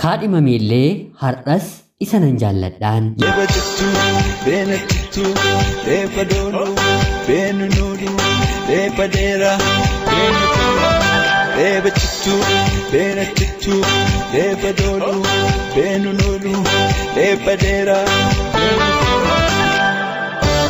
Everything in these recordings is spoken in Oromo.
kaadhimamillee har'as isa nan jaalladhaan. Lebattu benattu lepadolu benunulu lepadera benattu lebattu benattu lepadolu benunulu lepadera.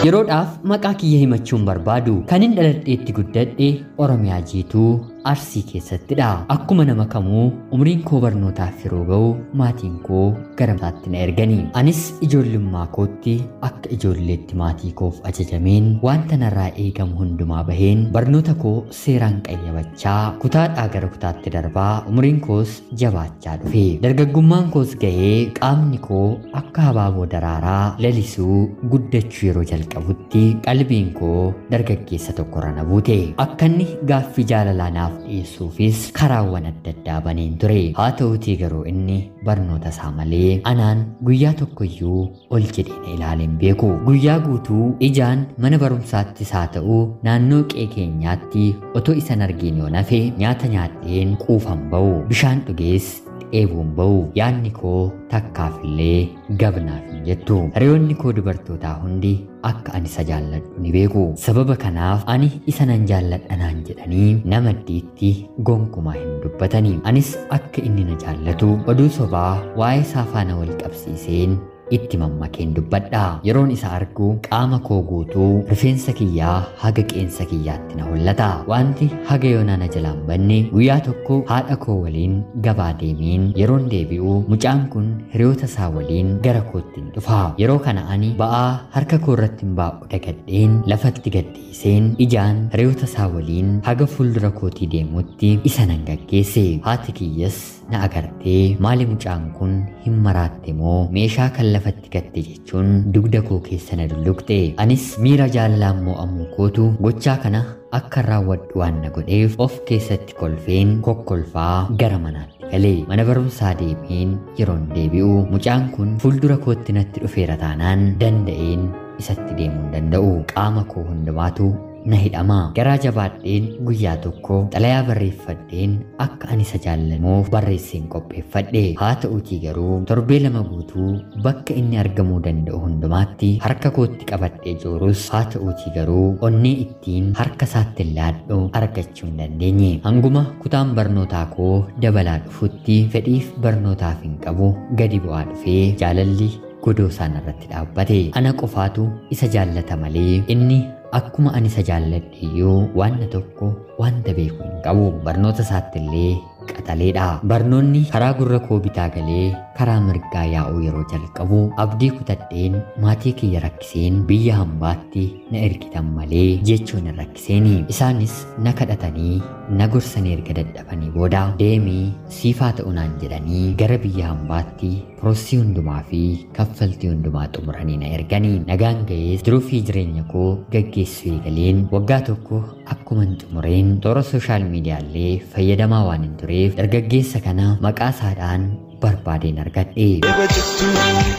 Yeroodhaaf maqaa kiyya himachuun barbaadu kanin dhaladheetti guddadhe Oromiyaa jiituu Arsii keessattidha. Akkuma nama kamuu umriin koo barnootaaf yeroo ga'u maatiin koo gara mataatti na erganii. Anis ijoollummaa kootti akka ijoolleetti maatii koof ajajameen wanta narraa eegamu hundumaa baheen barnoota koo seeraan qayyabachaa kutaadhaa gara kutaatti darbaa umriin koos jabaachaa dhufe. Dargaggummaan koos ga'ee qaamni koo akka habaaboo daraaraa lalisuu guddachuu yeroo jalqabutti qalbiin koo dargaggeessa tokkorra na buute. Akka inni gaaffii jaalalaa naaf dhiyeessuufis karaawwan adda addaa baneen ture. Haa ta'uutii garuu inni barnoota isaa malee anaan guyyaa tokkoyyuu ol jedhee na ilaaleen beeku. Guyyaa guutuu ijaan mana barumsaattis haa ta'u naannoo qe'ee keenyaatti otoo isan argeen yoo nafe nyaata nyaadheen quufan ba'u, bishaan dhugees dheebuun ba'u. Yaadni koo takkaafillee gabnaaf hin jettu. Hiriyoonni koo dubartootaa hundi akka ani isa jaalladhu ni beeku. Sababa kanaaf ani isa nan jaalladha naan jedhanii nama maddiitti gonkumaa hin dubbatanii. Anis akka inni na jaallatu oduu sobaa waa'ee isaa faana wal qabsiiseen itti mammakeen dubbadha. Yeroon isa argu qaama koo guutuu rifeensa kiyyaa haga qeensa kiyyaatti na hollata. Wanti haga yoonaa na jalaan banne guyyaa tokko haadha koo waliin gabaa deemeen yeroon deebi'u mucaan kun hiriyoota isaa waliin gara kootti ni dhufa. Yeroo kana ani ba'aa harka koo irratti hin baa'u dagadheen lafatti gadhiiseen ijaan hiriyoota isaa waliin haga fuuldura kootii deemutti isa nan gaggeesse. Haati kiyyas na agartee maali mucaan kun hin maraatte moo meeshaa kan lafatti gatte jechuun dugda koo keessa na dulluqxe. Anis miira jaalalaan mo'amuu kootu gochaa kana akka raawwadhu waan na godheef of keessatti kolfeen kokkolfaa gara manaatti galee. Mana barumsaa deemeen yeroon deebi'u mucaan kun fuuldura kootti natti dhufeera taanaan danda'een isatti deemuu hin danda'u. Qaama koo hundumaatu na hidhama. Garaa jabaadheen guyyaa tokko xalayaa barreeffadheen akka ani isa jaallamuuf barreesseen qopheeffadhe. Haa ta'uutii garuu torbee lama guutuu bakka inni argamuu danda'u hundumaatti harka kootti qabadhee joorus haa ta'uutii garuu onnee ittiin harka isaatti laadhu argachuu hin dandeenye. Hanguma kutaan barnootaa koo dabalaa dhufutti fedhiif barnootaaf hin qabu gadi bu'aa dhufee jaalalli godoo isaan irratti dhaabbate. Ana qofaatu isa jaallata malee inni akkuma ani isa jaalladheeyyuu wanna tokko wanta beeku hin qabu. Barnoota isaatti illee qaxaleedha. Barnoonni karaa gurra koo bitaa galee karaa mirgaa yaa'uu yeroo jalqabu abdii kutadheen maatii kiyya rakkiseen biyya hambaatti na ergitan malee jechuun hin rakkiseeni. Isaanis na kadhatanii na gorsanii erga dadhabanii booda deemii siifaa ta'u naan jedhanii gara biyya hambaatti piroosii hundumaa fi kaffaltii hundumaa xumuranii na erganii. Nagaan ga'ees jiruu fi jireenya koo gaggeessuu eegaleen waggaa tokko akkuma hin xumureen toora sooshaal miidiyaallee fayyadamaa waan hin tureef dargaggeessa kana maqaa isaadhaan barbaadeen argadhe. Lebattu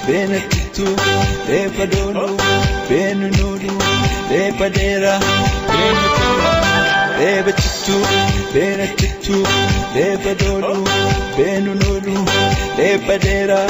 benattu lepadolu benunulu lepadera benattu lebattu benattu lepadolu benunulu lepadera.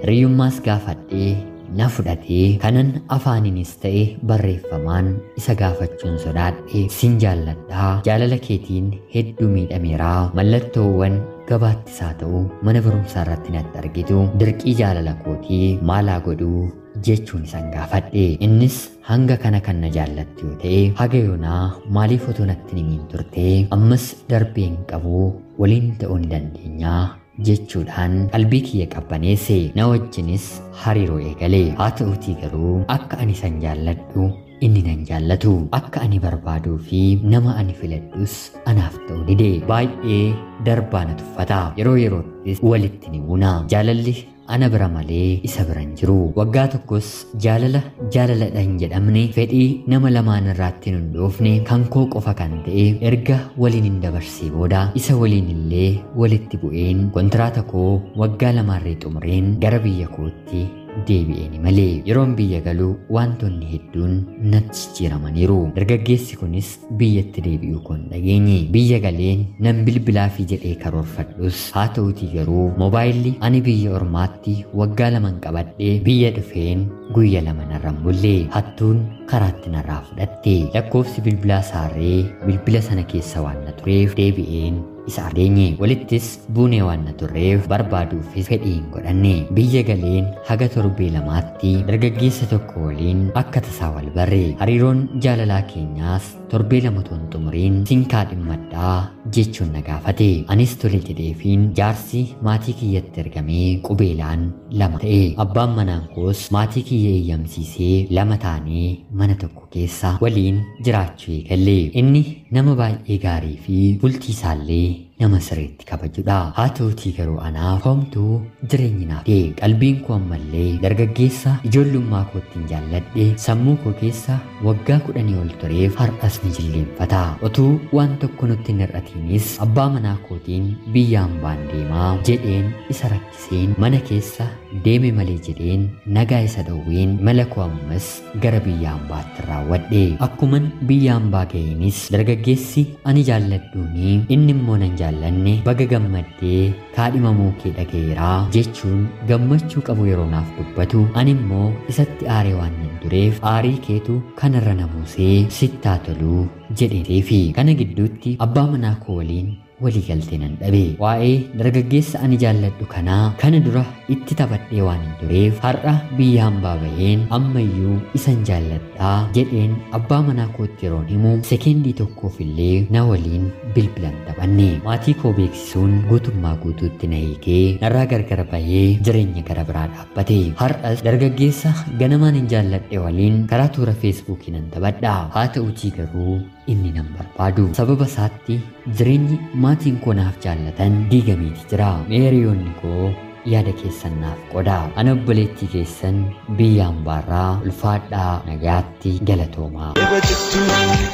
Riyyummaas gaafadhee na fudhatee kanan afaaninis ta'e barreeffamaan isa gaafachuun sodaadhe. Sin jaalladhaa, jaalala keetiin hedduu miidhameeraa, mallattoowwan gabaattis haa ta'u mana barumsaa irratti natti argitu dirqii jaalala kootii maalaa godhuu jechuun isan gaafadhe. Innis hanga kana kan na jaallattu yoo ta'e haga yoonaa maaliif otoo natti himiin turte ammas darbeen qabu waliin ta'uu hin dandeenyaa jechuudhaan qalbii kiyya qabbaneesse. Na wajjinis hariiroo eegale. Haa ta'uutii garuu akka ani isan jaalladhu inni nan jaallatu, akka ani barbaaduu fi nama ani filadhus anaaf ta'uu dide. Baay'ee darbaa na tuffata. Yeroo yeroottis walitti ni buuna. Jaalalli ana bira malee isa biran jiru. Waggaa tokkos jaalalaa hin jedhamne fedhii nama lamaan irraatti hin dhoofne kan koo qofa kan ta'e erga waliin hin dabarsee booda isa waliin illee walitti bu'een kontiraata koo waggaa lamaarree xumureen gara biyya kootti deebi'eeni malee. Yeroon biyya galuu wantoonni hedduun natti jijjiiramaniiru. Dargaggeessi kunis biyyatti deebi'uu koon dhageenye. Biyya galeen nan bilbilaa fi jedhee karoorfadhus haa ta'utii garuu moobaayilli ani biyya ormaatti waggaa 2 qabadhee biyya dhufeen guyya 2 narraan bulle. Hattuun karaatti narraa fudhatte. Lakkoofsi bilbilaa saarree bilbila sana keessa waan na tureef deebi'een isa ardeenye. Walittis buunee waan na turreef barbaaduufis fedhiin godhanne. Biyya galeen haga torbee 2tti dargaggeessa tokko waliin akka tasaa wal barre. Hariiroon jaalalaa keenyaas torbee 2 toon xumuriin sinkaa dhimmadhaa jechuun na gaafate. Anis tole jedheefiin jaarsi maatii kiyyatti ergamee qubeelaan 2 ta'e. Abbaan manaan koos maatii kiyya eeyyamsiisee 2 taanee mana tokko keessa waliin jiraachuu eegalle. Inni nama baay'ee gaarii fi bultii isaallee nama sirriitti kabajudha. Haa ta'utii garuu anaaf homtuu jireenyi naaf ta'e. Qalbiin koo ammallee dargaggeessa ijoollummaa koottiin jaalladhe sammuu koo keessa waggaa 10 ol tureef har'as ni jilbeenfata. Otuu waan tokko nutti hin hir'atiinis abbaa manaa kootiin biyya hambaan deemaa jedheen isa rakkiseen mana keessa deeme malee jedheen nagaa isa dhowween mala koo ammas gara biyya hambaatti raawwadhe. Akkuman biyya hambaa ga'eenis dargaggeessi ani jaalladhuuni inni immoo nan jaallanne baga gammaddee kaadhimamuu kee dhaga'eeraa jechuun gammachuu qabu yeroo naaf dubbatu ani immoo isatti aaree waan nan tureef aarii keetu kanarra na buusee sitti haa toluu jedheefi. Kana gidduutti abbaa manaa koo waliin walii galtee nan dhabe. Waa'ee dargaggeessa ani jaalladhu kanaa kana dura itti taphadhee waan hin tureef har'a biyya hambaa baheen ammayyuu isan jaalladhaa jedheen abbaa manaa kootti yeroon himu sekeendii tokkoof illee na waliin bilbilan taphanne. Maatii koo beeksisuun guutummaa guutuutti na hiikee narraa gargar bahee jireenya gara biraa dhaabbate. Har'as dargaggeessa ganamaan hin jaalladhe waliin karaa toora feesbuukii nan taphadha. Haa ta'utii garuu inni nan barbaadu. Sababa isaatti jireenyi maatiin koo naaf jaallatan diigameeti jira. Hiriyoonni koo yaada keessan naaf qodaa. Ana obboleettii keessan biyya hambaarraa ulfaadhaa nagaatti galatoomaa.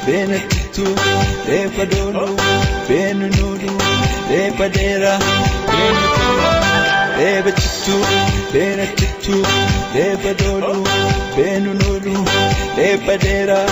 Beenattu reefa dooluu beenu nuuduu reefa dheeraa reefa cittuu beenattu reefa dooluu beenu nuuduu reefa dheeraa.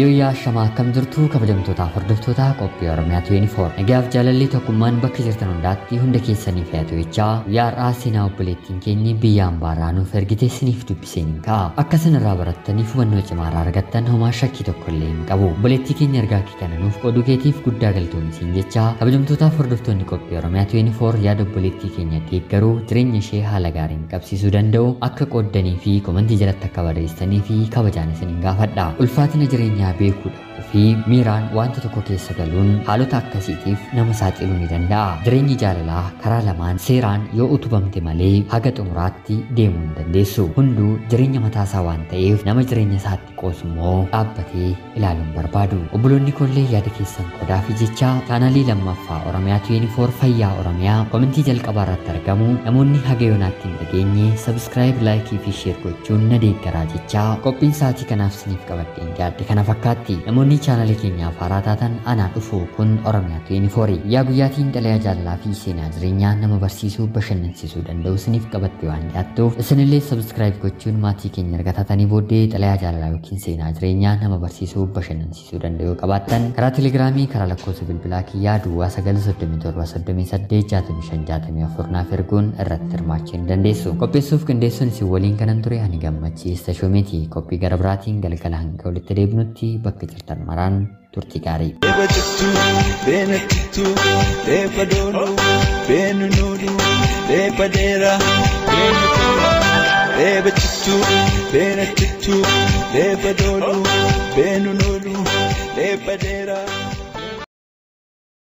Yooyaa shamaa akkam jirtu kabajamtootaaf hordoftoota qophii Oromiyaa 24. Nagaaf jaalalli tokkummaan bakka jirtan hundaatti hunda keessaniif yaatu jechaa yaadhaa seenaa obboleettiin keenyi biyya hambaarraa nuuf ergite isiniif dubbiseen hin ka'a. Akka sanarraa barattaniif hubannoo cimaarraa argattan homaa shakkii tokko illee hin qabu. Obboleettii keenya ergaa kee kana nuuf qooduu keetiif guddaa galatoomsiin jechaa kabajamtootaaf hordoftoonni qophii Oromiyaa 24 yaada obboleettii keenya deeggaruu jireenya ishee haala gaariin qabsiisuu danda'u akka qooddanii fi komentii jalatti akka barreessitanii fi kabajaan isiniin gaafadha. Ulfaatina jireenyaa beekuudha fi miiraan wanta tokko keessa galuun haalota akkasiitiif nama saaxiluu ni danda'a. Jireenyi jaalalaa karaa lamaan seeraan yoo utubamte malee haga xumuraatti deemuu hin dandeessu. Hunduu jireenya mataasaa waan ta'eef nama jireenya isaatti qoosummoo dhaabbatee ilaaluun barbaadu. Obboloonni koollee yaada keessan qodaa fi jechaa chaanaalii lammaffaa Oromiyaa 24 fayyaa Oromiyaa komentii jalqabaa irratti argamu namoonni haga yoonaatti hin dhageenye sabskiraayib laayikii fi sheer gochuun na deeggaraa jechaa qophiin sa'aatii kanaaf isiniif qabadheen yaadde kana fakkaatti. Namoonni chaanaalii keenyaaf haaraa taatan anaa dhufu kun Oromiyaa 24 guyyaa guyyaatiin xalayaa jaalalaa fi seenaa jireenyaa nama barsiisuu bashannansiisuu danda'u isiniif qabattee waan dhiyaattuuf isinillee sabskiraayib gochuun maatii keenya erga taatanii booddee xalayaa jaalalaa yookiin seenaa jireenyaa nama barsiisuu bashannansiisuu danda'u qabaattan karaa telegiraamii karaa lakkoofsa bilbilaa kiyyaa duwwaa 937 naaf erguun irratti hirmaachuu ni dandeessu. Qopheessuuf qindeessuun isin waliin kanan ture ani gammachiista shoomeeti. Qophii gara biraatiin galgala hanga walitti deebinutti bakka jirtan maraan turtii gaarii. Beenattu reefa dooluu beenu nuuduu reefa dheeraa reefa cittuu beenattu reefa dooluu beenu nuuduu reefa dheeraa.